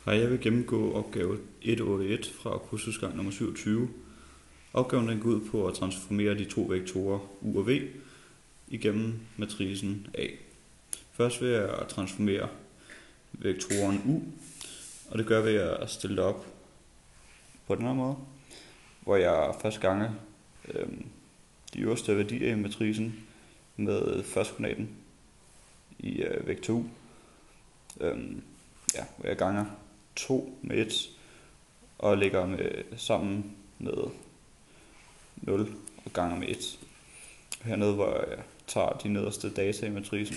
Hej, jeg vil gennemgå opgave 181 fra kursusgang nummer 27. Opgaven den går ud på at transformere de to vektorer u og v igennem matricen A. Først vil jeg transformere vektoren u, og det gør jeg ved at stille det op på den her måde, hvor jeg først ganger de øverste værdier i matricen med førstkoordinaten i vektor u. Hvor jeg ganger 2 med 1 og lægger sammen med 0 og ganger med 1. Hernede, hvor jeg tager de nederste data i matricen,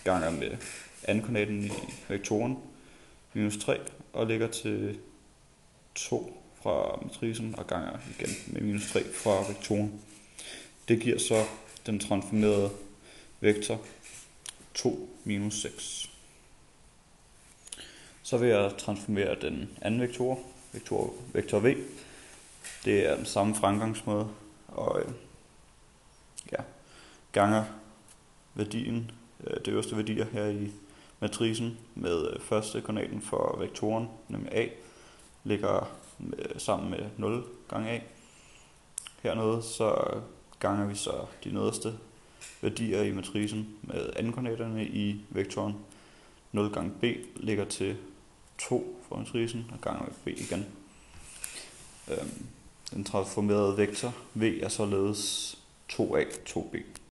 ganger med andenkoordinaten i vektoren, minus 3, og lægger til 2 fra matricen og ganger igen med minus 3 fra vektoren. Det giver så den transformerede vektor 2 minus 6. Så vil jeg transformere den anden vektor v. Det er den samme fremgangsmåde, og ganger værdien, det øverste værdier her i matricen med første koordinaten for vektoren, nemlig a, ligger sammen med 0 gange a. Hernede så ganger vi så de nederste værdier i matricen med andenkoordinaterne i vektoren. 0 gange b ligger til 2 for matricen og ganger med b igen. Den transformerede vektor v er således 2a, 2b.